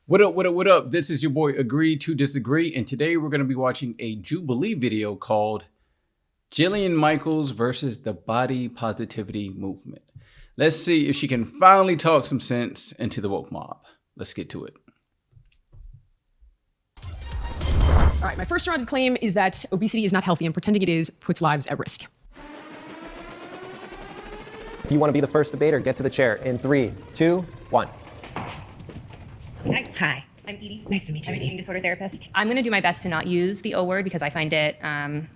What up, what up, what up? This is your boy Agree to Disagree, and today we're going to be watching a Jubilee video called Jillian Michaels versus the Body Positivity Movement. Let's see if she can finally talk some sense into the woke mob. Let's get to it. All right, my first surrounded claim is that obesity is not healthy, and pretending it is puts lives at risk. If you want to be the first debater, get to the chair in 3, 2, 1. Hi, I'm Edie. Nice to meet you. I'm an eating disorder therapist. I'm going to do my best to not use the O word because I find it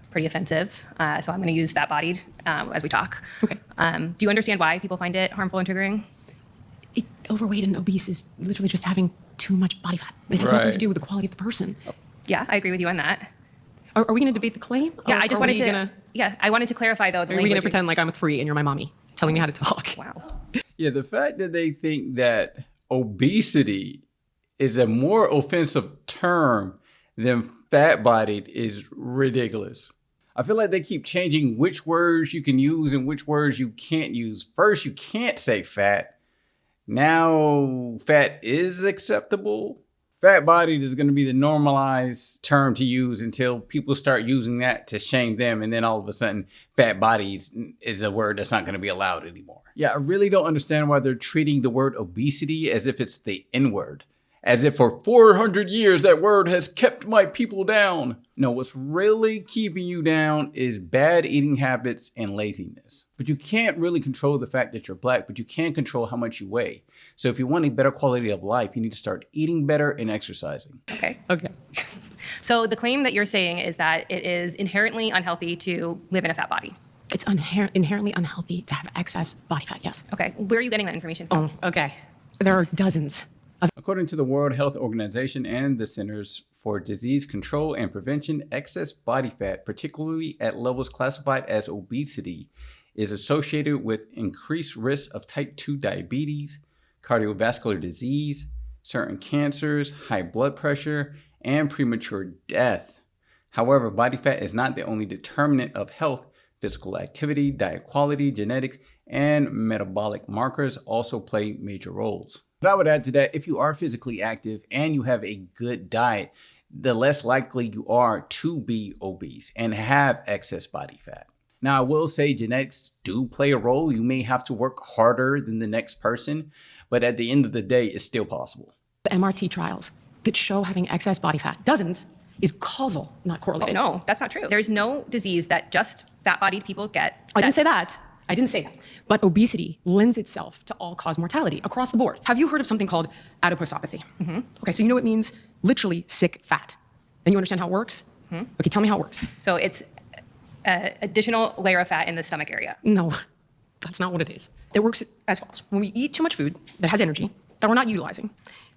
pretty offensive. So I'm going to use fat-bodied as we talk. Okay. Do you understand why people find it harmful and triggering? Overweight and obese is literally just having too much body fat. It has nothing to do with the quality of the person. Yeah, I agree with you on that. Are we going to debate the claim? Yeah, I just wanted to. Yeah, I wanted to clarify though. Are we going to pretend like I'm a 3 and you're my mommy, telling me how to talk? Wow. Yeah, the fact that they think that obesity is a more offensive term than fat-bodied is ridiculous. I feel like they keep changing which words you can use and which words you can't use. First, you can't say fat. Now, fat is acceptable. Fat-bodied is going to be the normalized term to use until people start using that to shame them. And then all of a sudden, fat bodies is a word that's not going to be allowed anymore. Yeah, I really don't understand why they're treating the word obesity as if it's the N-word. As if for 400 years that word has kept my people down. No, what's really keeping you down is bad eating habits and laziness. But you can't really control the fact that you're black, but you can control how much you weigh. So if you want a better quality of life, you need to start eating better and exercising. Okay. Okay. So the claim that you're saying is that it is inherently unhealthy to live in a fat body. It's inherently unhealthy to have excess body fat, yes. Okay. Where are you getting that information from? Oh, okay. There are dozens. According to the World Health Organization and the Centers for Disease Control and Prevention, excess body fat, particularly at levels classified as obesity, is associated with increased risk of type 2 diabetes, cardiovascular disease, certain cancers, high blood pressure, and premature death. However, body fat is not the only determinant of health. Physical activity, diet quality, genetics, and metabolic markers also play major roles. But I would add to that, if you are physically active and you have a good diet, the less likely you are to be obese and have excess body fat. Now, I will say genetics do play a role. You may have to work harder than the next person, but at the end of the day, it's still possible. The MRT trials that show having excess body fat, dozens, is causal, not correlated. Oh, no, that's not true. There's no disease that just fat-bodied people get. I didn't say that. I didn't say that. But obesity lends itself to all-cause mortality across the board. Have you heard of something called adiposopathy? Mm-hmm. Okay, so you know it means literally sick fat. And you understand how it works? Mm-hmm. Okay, tell me how it works. So it's an additional layer of fat in the stomach area. No, that's not what it is. It works as follows. When we eat too much food that has energy that we're not utilizing,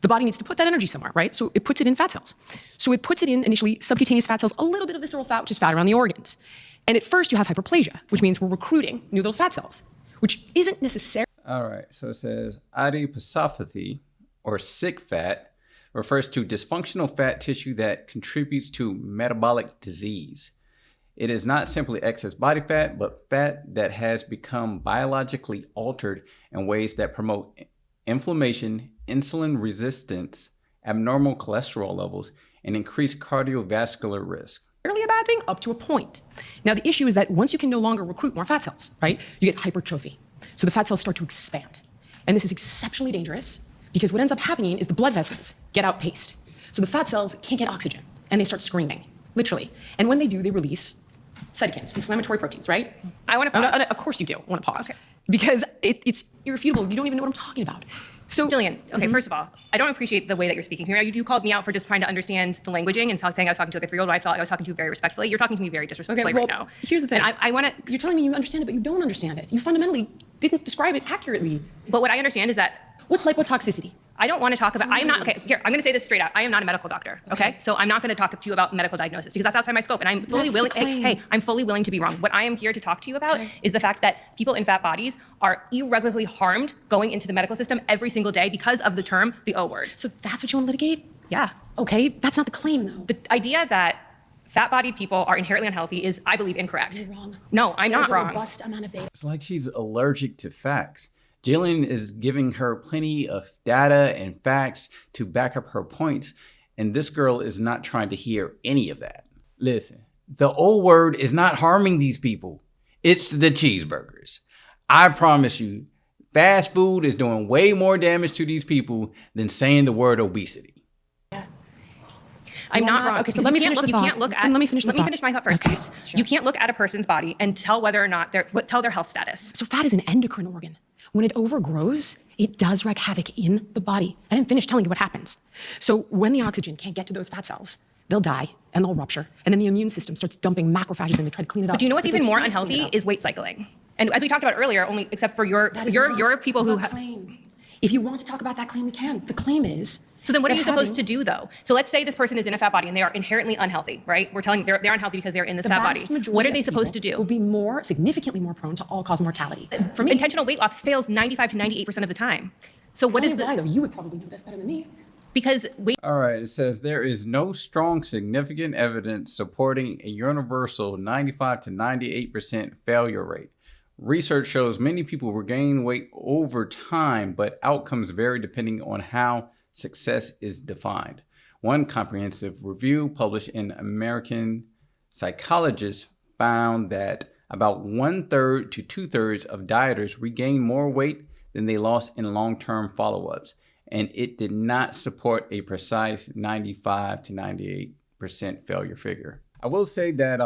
the body needs to put that energy somewhere, right? So it puts it in fat cells. So it puts it in initially subcutaneous fat cells, a little bit of visceral fat, which is fat around the organs. And at first you have hyperplasia, which means we're recruiting new little fat cells, which isn't necessarily. All right, so it says adiposopathy, or sick fat, refers to dysfunctional fat tissue that contributes to metabolic disease. It is not simply excess body fat, but fat that has become biologically altered in ways that promote inflammation, insulin resistance, abnormal cholesterol levels, and increased cardiovascular risk. A bad thing up to a point. Now, the issue is that once you can no longer recruit more fat cells, right, you get hypertrophy. So the fat cells start to expand. And this is exceptionally dangerous because what ends up happening is the blood vessels get outpaced. So the fat cells can't get oxygen and they start screaming, literally. And when they do, they release cytokines, inflammatory proteins, right? I want to pause. No, of course you do want to pause. Okay. Because it's irrefutable. You don't even know what I'm talking about. So, Jillian, okay, first of all, I don't appreciate the way that you're speaking here. You called me out for just trying to understand the languaging and saying I was talking to like a 3-year-old. I felt like I was talking to you very respectfully. You're talking to me very disrespectfully right now. Here's the thing. And I want to. You're telling me you understand it, but you don't understand it. You fundamentally didn't describe it accurately. But what I understand is that. What's lipotoxicity? I don't want to talk about. I am not. Okay, here I'm going to say this straight out. I am not a medical doctor. Okay, so I'm not going to talk to you about medical diagnosis because that's outside my scope, and I'm fully willing. Hey, I'm fully willing to be wrong. What I am here to talk to you about is the fact that people in fat bodies are irreparably harmed going into the medical system every single day because of the term the O word. So that's what you want to litigate? Yeah. Okay, that's not the claim though. The idea that fat-bodied people are inherently unhealthy is, I believe, incorrect. You're wrong. No, I'm not wrong. Robust amount of data. It's like she's allergic to facts. Jillian is giving her plenty of data and facts to back up her points, and this girl is not trying to hear any of that. Listen, the old word is not harming these people. It's the cheeseburgers. I promise you, fast food is doing way more damage to these people than saying the word obesity. I'm not wrong. Okay, so let me finish the thought. You can't look at. Let me finish the Let me thought. finish my thought first, Okay, please. sure. You can't look at a person's body and tell whether or not tell their health status. So fat is an endocrine organ. When it overgrows, it does wreak havoc in the body. I didn't finish telling you what happens. So when the oxygen can't get to those fat cells, they'll die and they'll rupture. And then the immune system starts dumping macrophages in to try to clean it up. But do you know what's But they even more can't clean it unhealthy up. is weight cycling. And as we talked about earlier, only except for your people who have. claim. If you want to talk about that claim, we can. The claim is. So then what are that you supposed to having do though? So let's say this person is in a fat body and they are inherently unhealthy, right? We're telling they're unhealthy because they're in this the fat vast body. majority What are of they supposed to people Will do? be significantly more prone to all-cause mortality. For me, Intentional weight loss fails 95 to 98% of the time. So what tell is me why, the though? You would probably know this better than me. because weight All right, it says there is no strong significant evidence supporting a universal 95 to 98% failure rate. Research shows many people regain weight over time, but outcomes vary depending on how success is defined. One comprehensive review published in American Psychologist found that about 1/3 to 2/3 of dieters regained more weight than they lost in long-term follow-ups, and it did not support a precise 95 to 98% failure figure. I will say that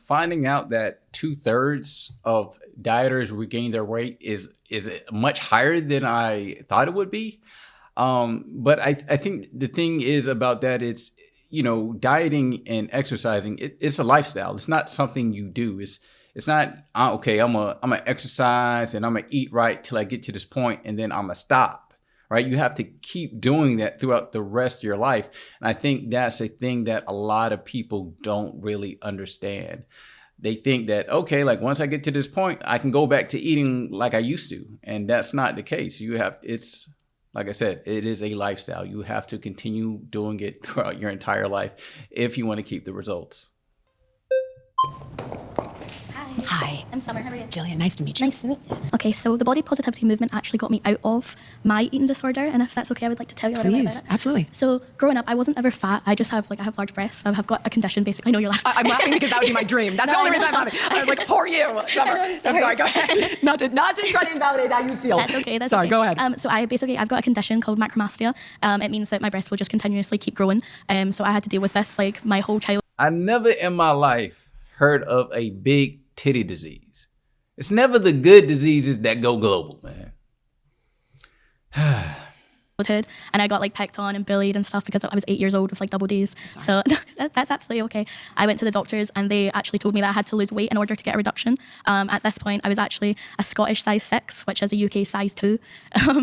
finding out that 2/3 of dieters regain their weight is much higher than I thought it would be. But I think the thing is about that, it's, dieting and exercising, it's a lifestyle. It's not something you do. It's not, okay, I'm gonna exercise and I'm gonna eat right till I get to this point and then I'm gonna stop, right? You have to keep doing that throughout the rest of your life. And I think that's a thing that a lot of people don't really understand. They think that, okay, like once I get to this point, I can go back to eating like I used to. And that's not the case. It's, like I said, it is a lifestyle. You have to continue doing it throughout your entire life if you want to keep the results. Hi. I'm Summer. How are you? Jillian, nice to meet you. Nice to meet you. Okay, so the body positivity movement actually got me out of my eating disorder, and if that's okay, I would like to tell you a little bit Please, about it. absolutely. So growing up, I wasn't ever fat. I just have I have large breasts. I have got a condition basically. I know you're laughing. I'm laughing because that would be my dream. That's the only reason I'm laughing. I was like, poor you, Summer. I'm I'm sorry, go ahead. Not to try to invalidate how you feel. That's okay. That's sorry, okay. go ahead. So I've got a condition called macromastia. It means that my breasts will just continuously keep growing. So I had to deal with this like my whole childhood. I never in my life heard of a big titty disease. It's never the good diseases that go global, man. And I got like picked on and bullied and stuff because I was 8 years old with like double D's. So that's absolutely okay. I went to the doctors and they actually told me that I had to lose weight in order to get a reduction. At this point, I was actually a Scottish size 6, which is a UK size 2.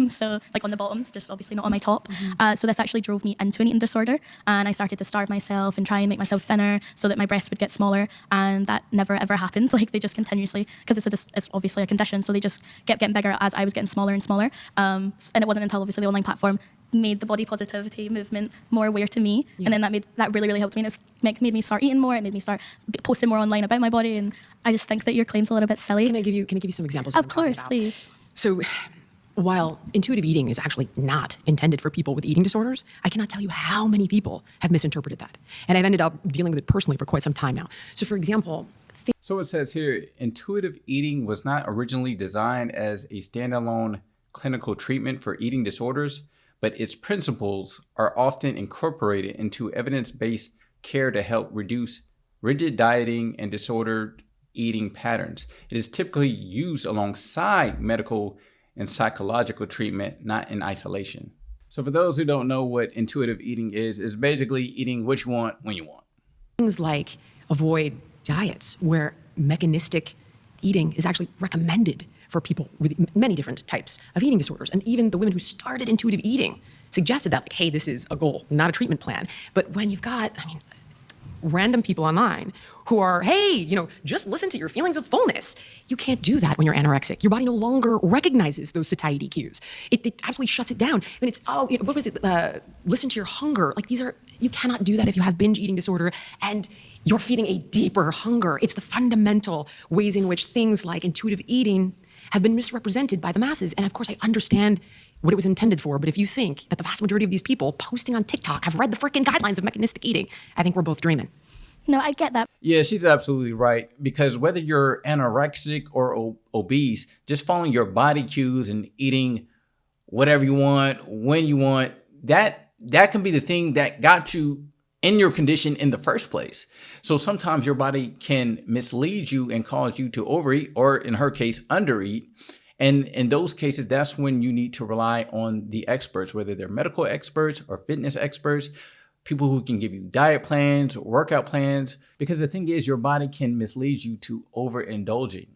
So like on the bottoms, just obviously not on my top. So this actually drove me into an eating disorder, and I started to starve myself and try and make myself thinner so that my breasts would get smaller. And that never ever happened. Like they just continuously, because it's obviously a condition, so they just kept getting bigger as I was getting smaller and smaller. And it wasn't until obviously the online platform made the body positivity movement more aware to me, and then that really helped me. And it made me start eating more. It made me start posting more online about my body, and I just think that your claim's a little bit silly. Can I give you some examples? Of what I'm talking course, about? please. So, while intuitive eating is actually not intended for people with eating disorders, I cannot tell you how many people have misinterpreted that, and I've ended up dealing with it personally for quite some time now. So, for example. So it says here, intuitive eating was not originally designed as a standalone clinical treatment for eating disorders, but its principles are often incorporated into evidence-based care to help reduce rigid dieting and disordered eating patterns. It is typically used alongside medical and psychological treatment, not in isolation. So for those who don't know what intuitive eating is basically eating what you want when you want. Things like avoid diets where mechanistic eating is actually recommended for people with many different types of eating disorders. And even the women who started intuitive eating suggested that, like, hey, this is a goal, not a treatment plan. But when you've got, random people online who are, hey, just listen to your feelings of fullness. You can't do that when you're anorexic. Your body no longer recognizes those satiety cues. It absolutely shuts it down. When it's, what was it? Listen to your hunger. Like you cannot do that if you have binge eating disorder and you're feeding a deeper hunger. It's the fundamental ways in which things like intuitive eating have been misrepresented by the masses. And of course, I understand what it was intended for. But if you think that the vast majority of these people posting on TikTok have read the freaking guidelines of mechanistic eating, I think we're both dreaming. No, I get that. Yeah, she's absolutely right. Because whether you're anorexic or obese, just following your body cues and eating whatever you want, when you want, that can be the thing that got you in your condition in the first place. So sometimes your body can mislead you and cause you to overeat, or in her case, undereat. And in those cases, that's when you need to rely on the experts, whether they're medical experts or fitness experts, people who can give you diet plans, workout plans, because the thing is, your body can mislead you to overindulging.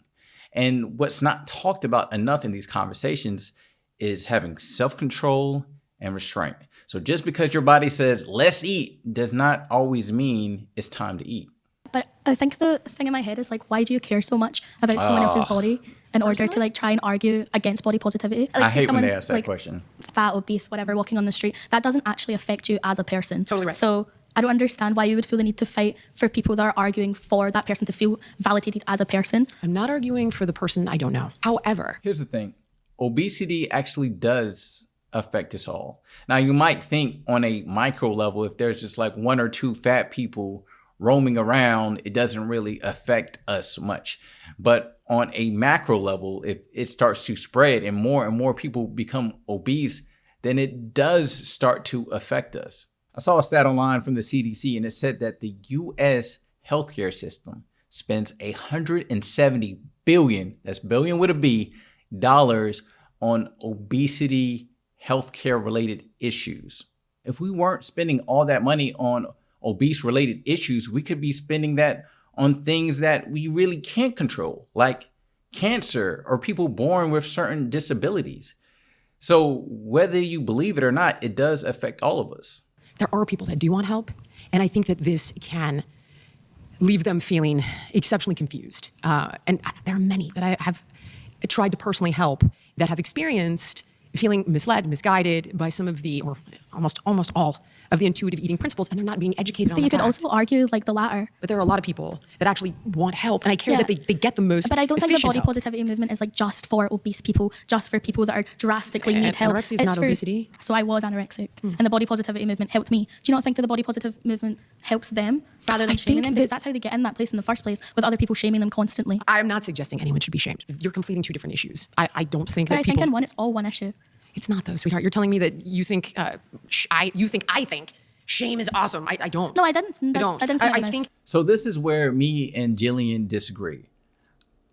And what's not talked about enough in these conversations is having self-control and restraint. So just because your body says, let's eat, does not always mean it's time to eat. But I think the thing in my head is like, why do you care so much about someone else's body in order to like try and argue against body positivity? Like, I hate when they someone's, ask that like, question. fat, obese, whatever, walking on the street, that doesn't actually affect you as a person. Totally right. So I don't understand why you would feel the need to fight for people that are arguing for that person to feel validated as a person. I'm not arguing for the person I don't know. However, Here's the thing. Obesity actually does affect us all. Now, you might think on a micro level, if there's just like one or two fat people roaming around, it doesn't really affect us much. But on a macro level, if it starts to spread and more people become obese, then it does start to affect us. I saw a stat online from the CDC, and it said that the US healthcare system spends $170 billion, that's billion with a B, dollars on obesity healthcare related issues. If we weren't spending all that money on obese related issues, we could be spending that on things that we really can't control, like cancer or people born with certain disabilities. So whether you believe it or not, it does affect all of us. there are people that do want help. And I think that this can leave them feeling exceptionally confused. And there are many that I have tried to personally help that have experienced feeling misled, misguided by some of the, or almost all of the intuitive eating principles, and they're not being educated on But the you could fact. also argue like the latter. But there are a lot of people that actually want help, and I care Yeah. that they get the most But I don't think the efficient body help. positivity movement is like just for obese people, just for people that are drastically need help. Anorexia is not for, obesity. So I was anorexic, and the body positivity movement helped me. Do you not think that the body positive movement helps them rather than shaming think them? that- Because that's how they get in that place in the first place, with other people shaming them constantly. I'm not suggesting anyone should be shamed. You're conflating two different issues. I don't think But that I people. think in one, it's all one issue. It's not though, sweetheart. You're telling me that you think I think shame is awesome. I don't. No, I didn't. I don't. I didn't. I think So this is where me and Jillian disagree.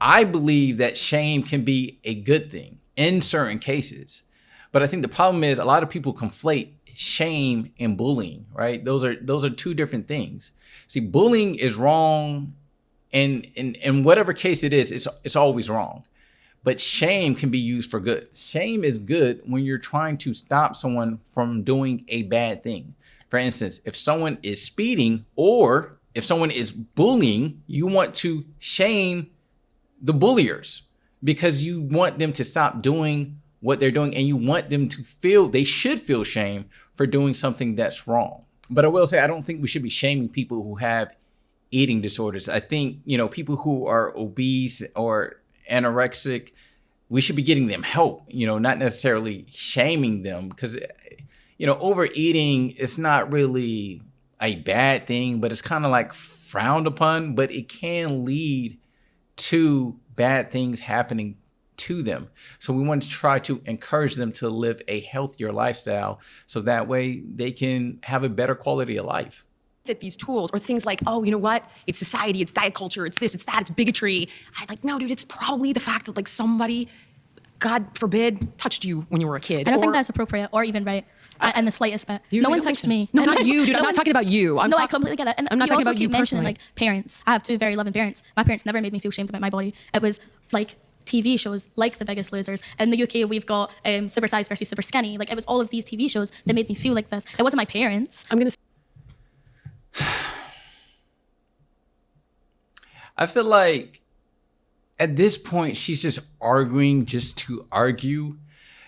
I believe that shame can be a good thing in certain cases. But I think the problem is a lot of people conflate shame and bullying, right? Those are two different things. See, bullying is wrong, and in whatever case it is, it's always wrong. But shame can be used for good. Shame is good when you're trying to stop someone from doing a bad thing. For instance, if someone is speeding or if someone is bullying, you want to shame the bulliers because you want them to stop doing what they're doing, and you want them to feel, they should feel shame for doing something that's wrong. But I will say, I don't think we should be shaming people who have eating disorders. I think, people who are obese or anorexic, we should be getting them help, not necessarily shaming them, because, overeating is not really a bad thing, but it's kind of like frowned upon, but it can lead to bad things happening to them. So we want to try to encourage them to live a healthier lifestyle so that way they can have a better quality of life. that these tools or things like, oh, you know what? It's society, it's diet culture, it's this, it's that, it's bigotry. I'm like, no, dude, it's probably the fact that like somebody, God forbid, touched you when you were a kid. I don't think Or- that's appropriate or even right in the slightest bit. You No really one don't think touched so? me. No, not one- you, dude. I'm no not one- talking about you. I completely get it. And I'm not you talking also about keep you mentioning personally. like parents. I have two very loving parents. My parents never made me feel shamed about my body. It was like TV shows like The Biggest Losers. In the UK, we've got Super Size versus Super Skinny. Like it was all of these TV shows that made me feel like this. It wasn't my parents. I'm gonna. I feel like at this point, she's just arguing just to argue,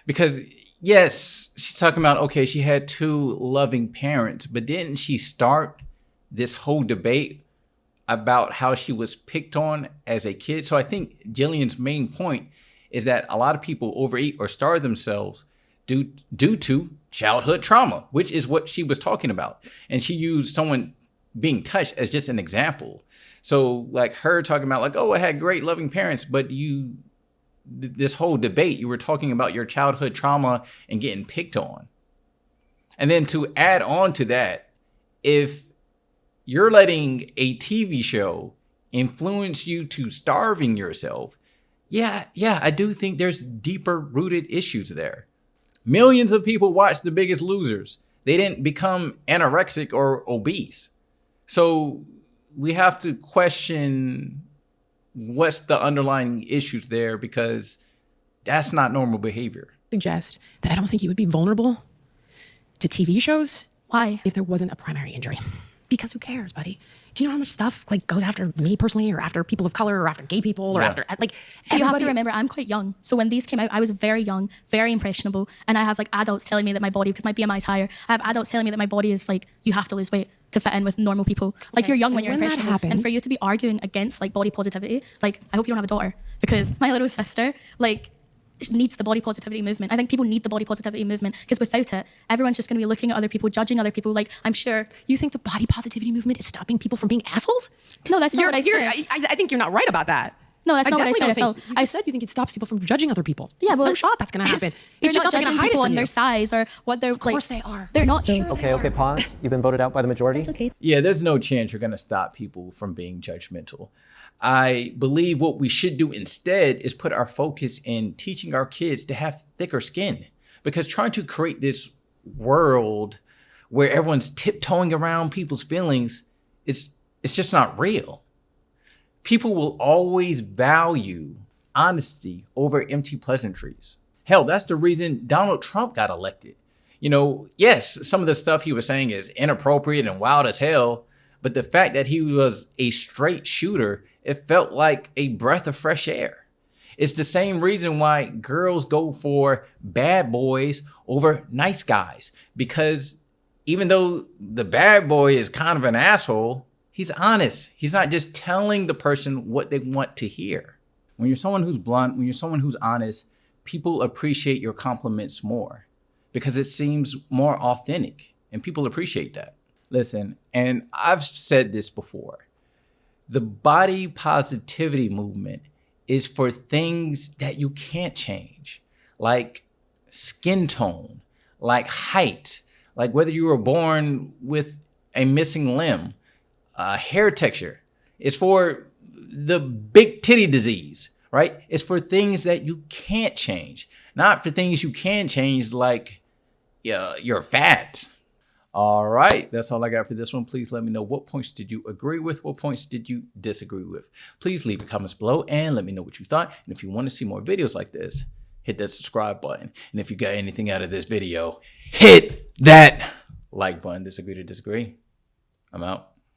because yes, she's talking about, okay, she had two loving parents, but didn't she start this whole debate about how she was picked on as a kid? So I think Jillian's main point is that a lot of people overeat or starve themselves due to childhood trauma, which is what she was talking about. And she used someone being touched as just an example. So like her talking about like, oh, I had great loving parents, but this whole debate, you were talking about your childhood trauma and getting picked on. And then to add on to that, if you're letting a TV show influence you to starving yourself, yeah, I do think there's deeper rooted issues there. Millions of people watch The Biggest Losers. They didn't become anorexic or obese. So we have to question what's the underlying issues there, because that's not normal behavior. Suggest that I don't think you would be vulnerable to TV shows. Why? If there wasn't a primary injury. Because who cares, buddy? Do you know how much stuff like goes after me personally, or after people of color, or after gay people, or after like everybody? You have to remember, I'm quite young. So when these came out, I was very young, very impressionable. And I have like adults telling me that my body, because my BMI is higher, I have adults telling me that my body is like, you have to lose weight to fit in with normal people. Like you're young when you're impressionable. And for you to be arguing against like body positivity, like I hope you don't have a daughter, because my little sister, like, needs the body positivity movement. I think people need the body positivity movement, because without it, everyone's just going to be looking at other people, judging other people. Like, I'm sure. You think the body positivity movement is stopping people from being assholes? No, that's not what I said. I think you're not right about that. No, that's not what I said. So I said you think it stops people from judging other people. Yeah, well, no shot that's going to happen. They're It's just not not going to judging hide it people from on you. their size or what they're like. Of course they are. They're not. Sure. Okay, pause. You've been voted out by the majority. It's okay. Yeah, there's no chance you're going to stop people from being judgmental. I believe what we should do instead is put our focus in teaching our kids to have thicker skin, because trying to create this world where everyone's tiptoeing around people's feelings, it's just not real. People will always value honesty over empty pleasantries. Hell, that's the reason Donald Trump got elected. You know, yes, some of the stuff he was saying is inappropriate and wild as hell, but the fact that he was a straight shooter, it felt like a breath of fresh air. It's the same reason why girls go for bad boys over nice guys, because even though the bad boy is kind of an asshole, he's honest. He's not just telling the person what they want to hear. When you're someone who's blunt, when you're someone who's honest, people appreciate your compliments more, because it seems more authentic, and people appreciate that. Listen, and I've said this before, the body positivity movement is for things that you can't change, like skin tone, like height, like whether you were born with a missing limb, hair texture. It's for the big titty disease, right? It's for things that you can't change, not for things you can change, like you're fat. All right, that's all I got for this one. Please let me know, what points did you agree with? What points did you disagree with? Please leave your comments below and let me know what you thought. And if you want to see more videos like this, hit that subscribe button. And if you got anything out of this video, hit that like button. Disagree to disagree. I'm out.